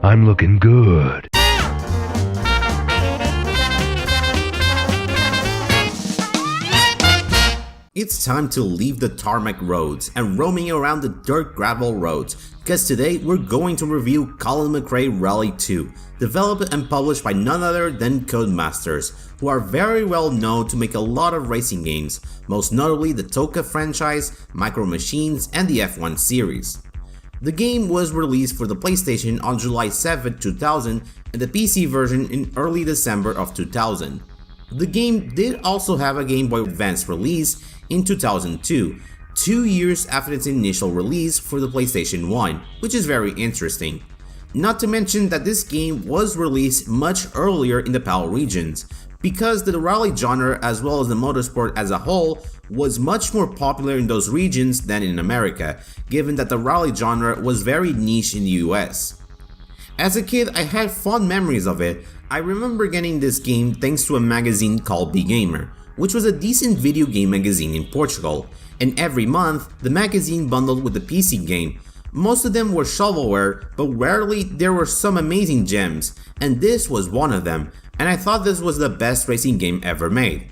I'm looking good. It's time to leave the tarmac roads and roaming around the dirt gravel roads, because today we're going to review Colin Mcrae Rally 2, developed and published by none other than Codemasters, who are very well known to make a lot of racing games, most notably the TOCA franchise, Micro Machines, and the F1 series. The game was released for the PlayStation on July 7, 2000 and the PC version in early December of 2000. The game did also have a Game Boy Advance release in 2002, 2 years after its initial release for the PlayStation 1, which is very interesting. Not to mention that this game was released much earlier in the PAL regions, because the rally genre as well as the motorsport as a whole was much more popular in those regions than in America, given that the rally genre was very niche in the US. As a kid, I had fond memories of it. I remember getting this game thanks to a magazine called B Gamer, which was a decent video game magazine in Portugal, and every month the magazine bundled with the PC game. Most of them were shovelware, but rarely there were some amazing gems, and this was one of them, and I thought this was the best racing game ever made.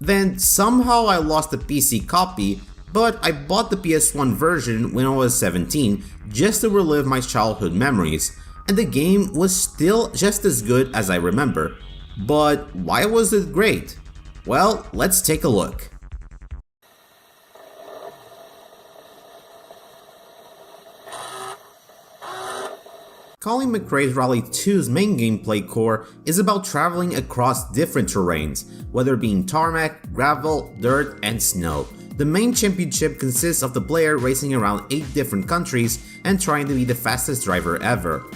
Then somehow I lost the PC copy, but I bought the PS1 version when I was 17 just to relive my childhood memories, and the game was still just as good as I remember. But why was it great? Well, let's take a look. Colin Mcrae Rally 2's main gameplay core is about traveling across different terrains, whether being tarmac, gravel, dirt, and snow. The main championship consists of the player racing around 8 different countries and trying to be the fastest driver ever.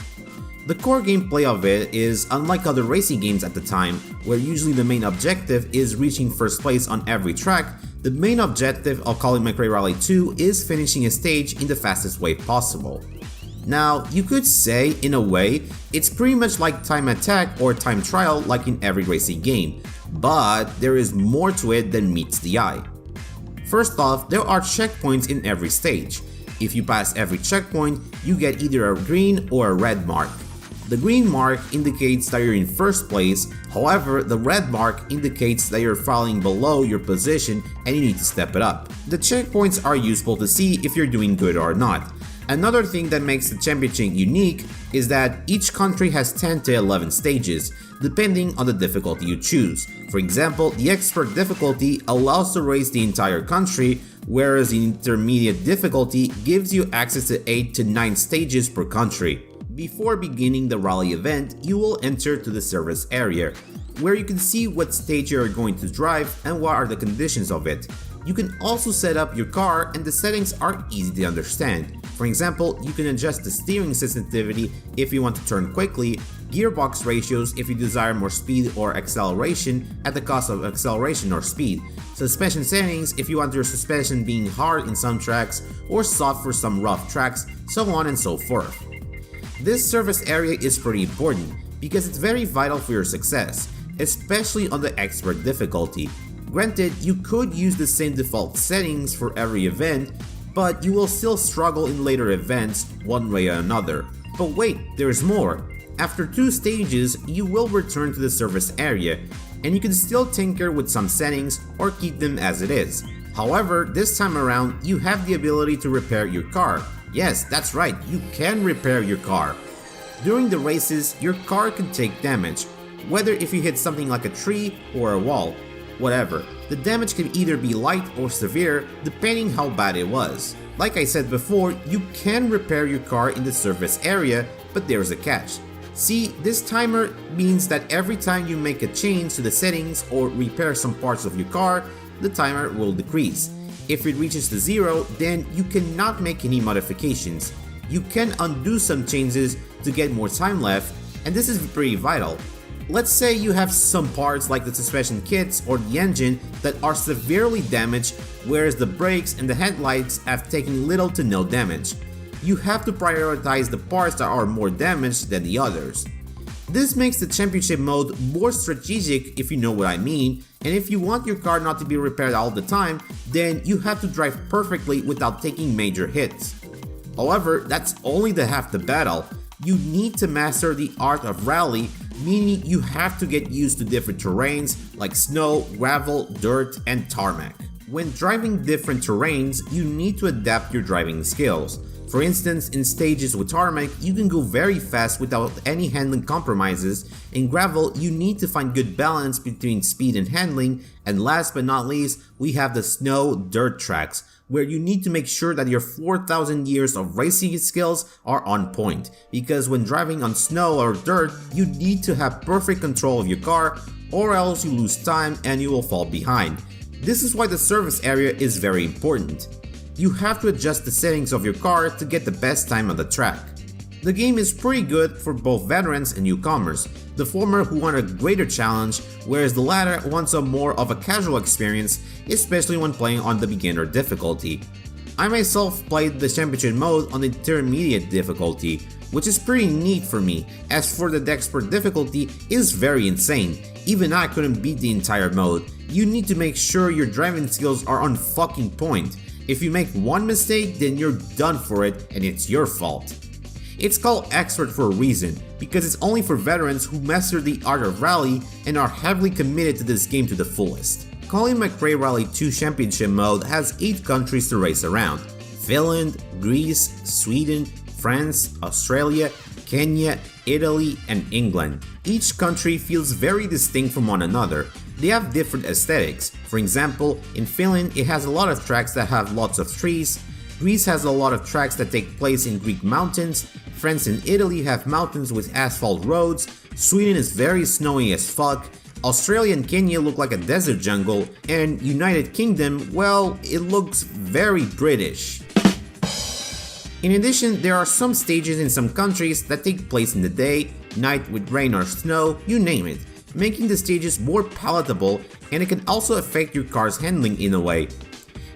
The core gameplay of it is unlike other racing games at the time, where usually the main objective is reaching first place on every track. The main objective of Colin Mcrae Rally 2 is finishing a stage in the fastest way possible. Now, you could say, in a way, it's pretty much like time attack or time trial like in every racing game, but there is more to it than meets the eye. First off, there are checkpoints in every stage. If you pass every checkpoint, you get either a green or a red mark. The green mark indicates that you're in first place, however, the red mark indicates that you're falling below your position and you need to step it up. The checkpoints are useful to see if you're doing good or not. Another thing that makes the championship unique is that each country has 10 to 11 stages, depending on the difficulty you choose. For example, the expert difficulty allows to race the entire country, whereas the intermediate difficulty gives you access to 8 to 9 stages per country. Before beginning the rally event, you will enter to the service area, where you can see what stage you are going to drive and what are the conditions of it. You can also set up your car, and the settings are easy to understand. For example, you can adjust the steering sensitivity if you want to turn quickly, gearbox ratios if you desire more speed or acceleration at the cost of acceleration or speed, suspension settings if you want your suspension being hard in some tracks or soft for some rough tracks, so on and so forth. This service area is pretty important because it's very vital for your success, especially on the expert difficulty. Granted, you could use the same default settings for every event, but you will still struggle in later events one way or another. But wait, there's more. After 2 stages, you will return to the service area, and you can still tinker with some settings or keep them as it is. However, this time around, you have the ability to repair your car. Yes, that's right, you can repair your car. During the races, your car can take damage, whether if you hit something like a tree or a wall. Whatever, the damage can either be light or severe depending how bad it was. Like I said before, you can repair your car in the service area, but there's a catch. See, this timer means that every time you make a change to the settings or repair some parts of your car, the timer will decrease. If it reaches to 0, then you cannot make any modifications. You can undo some changes to get more time left, and this is pretty vital. Let's say you have some parts like the suspension kits or the engine that are severely damaged, whereas the brakes and the headlights have taken little to no damage. You have to prioritize the parts that are more damaged than the others. This makes the championship mode more strategic, if you know what I mean, and if you want your car not to be repaired all the time, then you have to drive perfectly without taking major hits. However, that's only the half the battle. You need to master the art of rally, meaning you have to get used to different terrains like snow, gravel, dirt, and tarmac. When driving different terrains, you need to adapt your driving skills. For instance, in stages with tarmac, you can go very fast without any handling compromises. In gravel, you need to find good balance between speed and handling. And last but not least, we have the snow dirt tracks, where you need to make sure that your 4,000 years of racing skills are on point. Because when driving on snow or dirt, you need to have perfect control of your car, or else you lose time and you will fall behind. This is why the service area is very important. You have to adjust the settings of your car to get the best time on the track. The game is pretty good for both veterans and newcomers, the former who want a greater challenge, whereas the latter wants a more of a casual experience, especially when playing on the beginner difficulty. I myself played the championship mode on the intermediate difficulty, which is pretty neat for me, as for the Dexpert difficulty is very insane. Even I couldn't beat the entire mode. You need to make sure your driving skills are on fucking point. If you make one mistake, then you're done for it and it's your fault. It's called Expert for a reason, because it's only for veterans who master the art of rally and are heavily committed to this game to the fullest. Colin Mcrae Rally 2 Championship mode has 8 countries to race around: Finland, Greece, Sweden, France, Australia, Kenya, Italy, and England. Each country feels very distinct from one another. They have different aesthetics. For example, in Finland it has a lot of tracks that have lots of trees, Greece has a lot of tracks that take place in Greek mountains, France and Italy have mountains with asphalt roads, Sweden is very snowy as fuck, Australia and Kenya look like a desert jungle, and United Kingdom, well, it looks very British. In addition, there are some stages in some countries that take place in the day, night with rain or snow, you name it, making the stages more palatable, and it can also affect your car's handling in a way.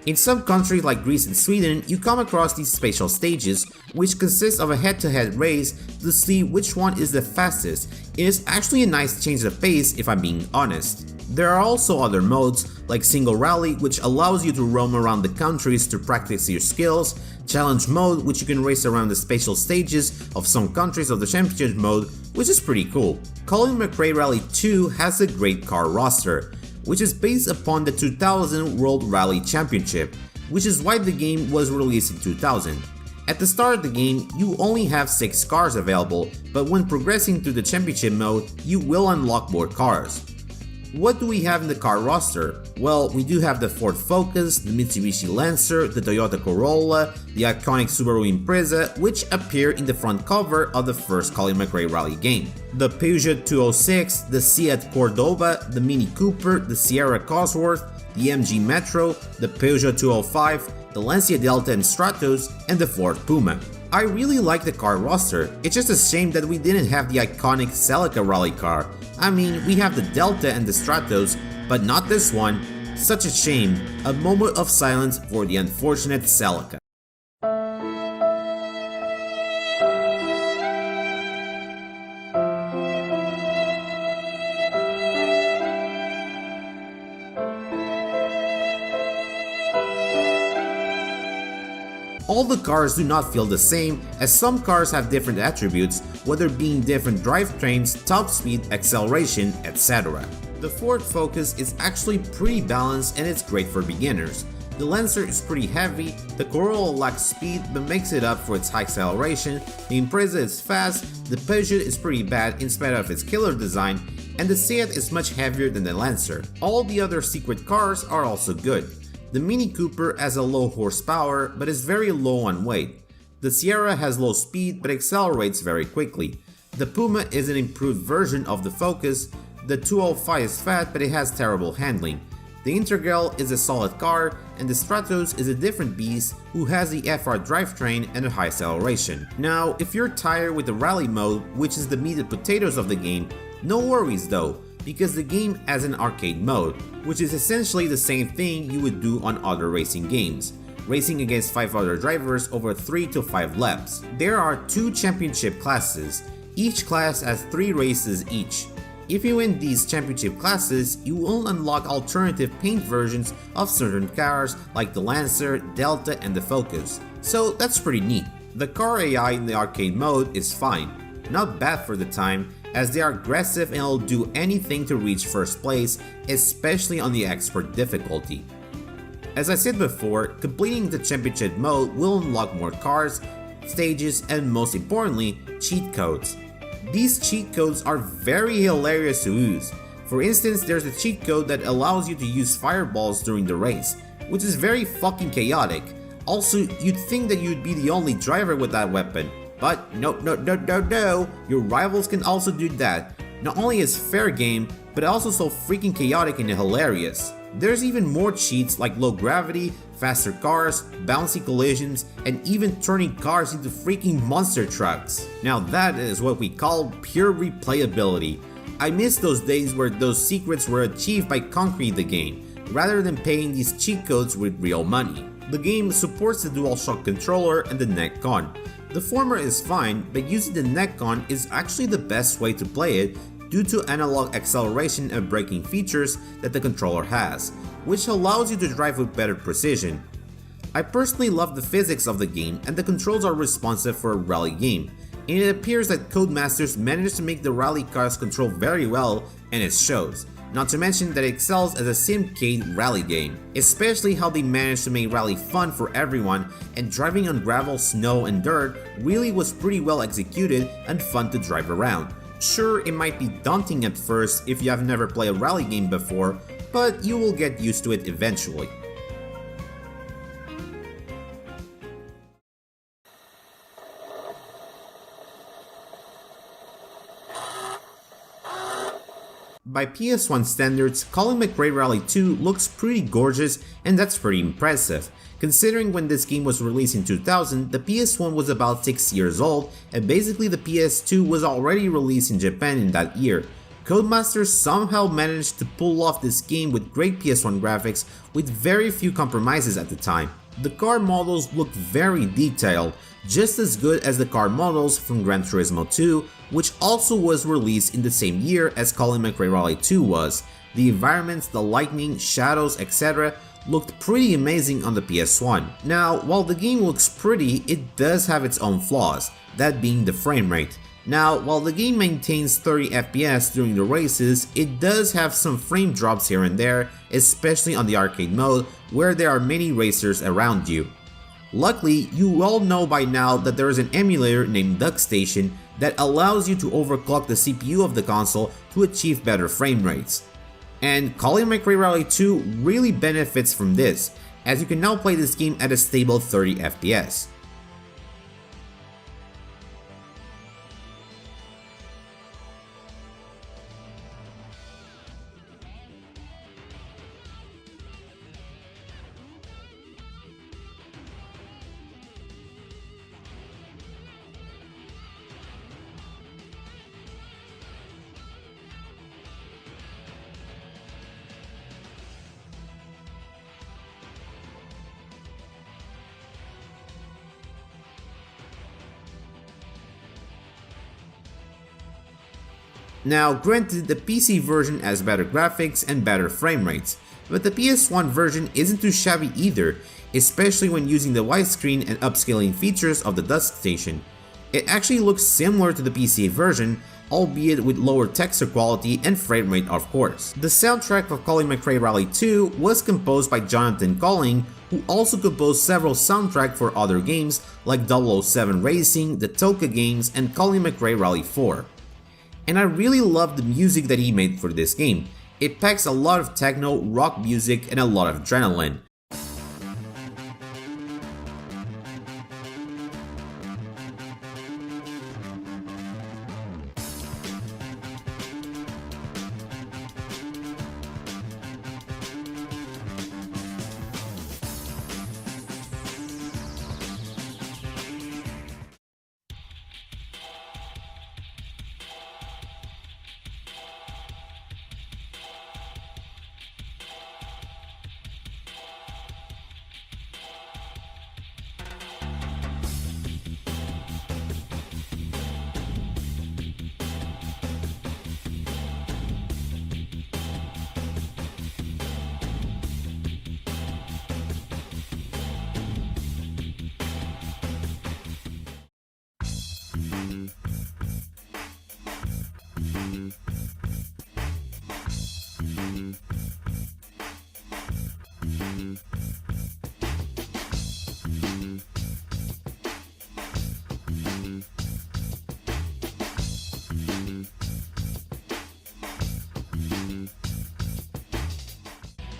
In some countries like Greece and Sweden, you come across these special stages, which consist of a head-to-head race to see which one is the fastest. It is actually a nice change of pace if I'm being honest. There are also other modes, like Single Rally, which allows you to roam around the countries to practice your skills, Challenge Mode, which you can race around the special stages of some countries of the Championship mode, which is pretty cool. Colin Mcrae Rally 2 has a great car roster, which is based upon the 2000 World Rally Championship, which is why the game was released in 2000. At the start of the game, you only have 6 cars available, but when progressing through the Championship mode, you will unlock more cars. What do we have in the car roster? Well, we do have the Ford Focus, the Mitsubishi Lancer, the Toyota Corolla, the iconic Subaru Impreza, which appear in the front cover of the first Colin Mcrae Rally game, the Peugeot 206, the Seat Cordoba, the Mini Cooper, the Sierra Cosworth, the MG Metro, the Peugeot 205, the Lancia Delta and Stratos, and the Ford Puma. I really like the car roster, it's just a shame that we didn't have the iconic Celica rally car. I mean, we have the Delta and the Stratos, but not this one. Such a shame. A moment of silence for the unfortunate Celica. All the cars do not feel the same, as some cars have different attributes, whether being different drivetrains, top speed, acceleration, etc. The Ford Focus is actually pretty balanced and it's great for beginners. The Lancer is pretty heavy, the Corolla lacks speed but makes it up for its high acceleration, the Impreza is fast, the Peugeot is pretty bad in spite of its killer design, and the Seat is much heavier than the Lancer. All the other secret cars are also good. The Mini Cooper has a low horsepower but is very low on weight. The Sierra has low speed but accelerates very quickly. The Puma is an improved version of the Focus. The 205 is fat but it has terrible handling. The Integral is a solid car, and the Stratos is a different beast who has the FR drivetrain and a high acceleration. Now, if you're tired with the rally mode, which is the meat and potatoes of the game, no worries though, because the game has an arcade mode, which is essentially the same thing you would do on other racing games, racing against 5 other drivers over 3 to 5 laps. There are 2 championship classes, each class has 3 races each. If you win these championship classes, you will unlock alternative paint versions of certain cars like the Lancer, Delta, and the Focus, so that's pretty neat. The car AI in the arcade mode is fine, not bad for the time, as they are aggressive and will do anything to reach first place, especially on the expert difficulty. As I said before, completing the championship mode will unlock more cars, stages, and most importantly, cheat codes. These cheat codes are very hilarious to use. For instance, there's a cheat code that allows you to use fireballs during the race, which is very fucking chaotic. Also, you'd think that you'd be the only driver with that weapon, but no, your rivals can also do that. Not only is fair game, but also so freaking chaotic and hilarious. There's even more cheats like low gravity, faster cars, bouncy collisions, and even turning cars into freaking monster trucks. Now that is what we call pure replayability. I miss those days where those secrets were achieved by conquering the game, rather than paying these cheat codes with real money. The game supports the DualShock controller and the neck-on. The former is fine, but using the neck-on is actually the best way to play it due to analog acceleration and braking features that the controller has, which allows you to drive with better precision. I personally love the physics of the game, and the controls are responsive for a rally game, and it appears that Codemasters managed to make the rally cars control very well, and it shows. Not to mention that it excels as a simcade rally game, especially how they managed to make rally fun for everyone, and driving on gravel, snow, and dirt really was pretty well executed and fun to drive around. Sure, it might be daunting at first if you have never played a rally game before, but you will get used to it eventually. By PS1 standards, Colin Mcrae Rally 2 looks pretty gorgeous, and that's pretty impressive, considering when this game was released in 2000, the PS1 was about 6 years old, and basically the PS2 was already released in Japan in that year. Codemasters somehow managed to pull off this game with great PS1 graphics with very few compromises at the time. The car models look very detailed, just as good as the car models from Gran Turismo 2, which also was released in the same year as Colin Mcrae Rally 2 was. The environments, the lightning, shadows, etc. looked pretty amazing on the PS1. Now, while the game looks pretty, it does have its own flaws, that being the frame rate. Now, while the game maintains 30 FPS during the races, it does have some frame drops here and there, especially on the arcade mode, where there are many racers around you. Luckily, you all know by now that there is an emulator named DuckStation that allows you to overclock the CPU of the console to achieve better frame rates. And Colin Mcrae Rally 2 really benefits from this, as you can now play this game at a stable 30 FPS. Now granted, the PC version has better graphics and better frame rates, but the PS1 version isn't too shabby either, especially when using the widescreen and upscaling features of the DuckStation. It actually looks similar to the PC version, albeit with lower texture quality and frame rate of course. The soundtrack of Colin Mcrae Rally 2 was composed by Jonathan Colling, who also composed several soundtracks for other games like 007 Racing, the TOCA games, and Colin Mcrae Rally 4. And I really love the music that he made for this game. It packs a lot of techno, rock music, and a lot of adrenaline.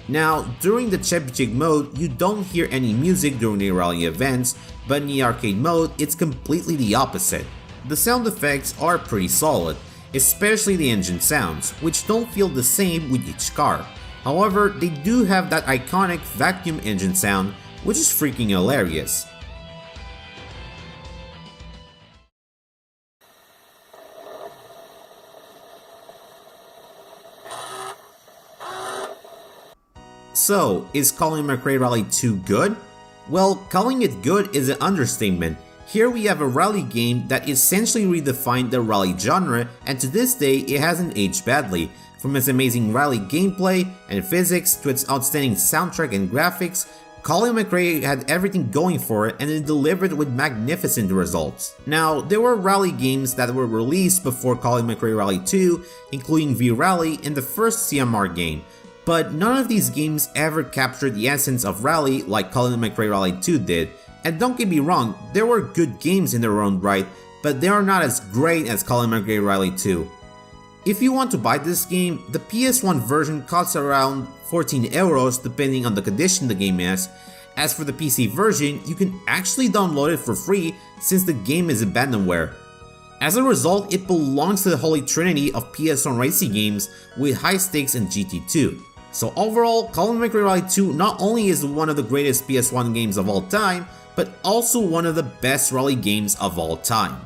Now, during the championship mode, you don't hear any music during the rally events, but in the arcade mode, it's completely the opposite. The sound effects are pretty solid, especially the engine sounds, which don't feel the same with each car. However, they do have that iconic vacuum engine sound, which is freaking hilarious. So, is Colin Mcrae Rally 2 good? Well, calling it good is an understatement. Here we have a rally game that essentially redefined the rally genre, and to this day it hasn't aged badly. From its amazing rally gameplay and physics to its outstanding soundtrack and graphics, Colin Mcrae had everything going for it and it delivered with magnificent results. Now, there were rally games that were released before Colin Mcrae Rally 2, including V-Rally and the first CMR game, but none of these games ever captured the essence of rally like Colin Mcrae Rally 2 did. And don't get me wrong, there were good games in their own right, but they are not as great as Colin Mcrae Rally 2. If you want to buy this game, the PS1 version costs around 14 euros depending on the condition the game is. As for the PC version, you can actually download it for free since the game is abandonware. As a result, it belongs to the holy trinity of PS1 racing games with high stakes and GT2. So overall, Colin Mcrae Rally 2 not only is one of the greatest PS1 games of all time, but also one of the best rally games of all time.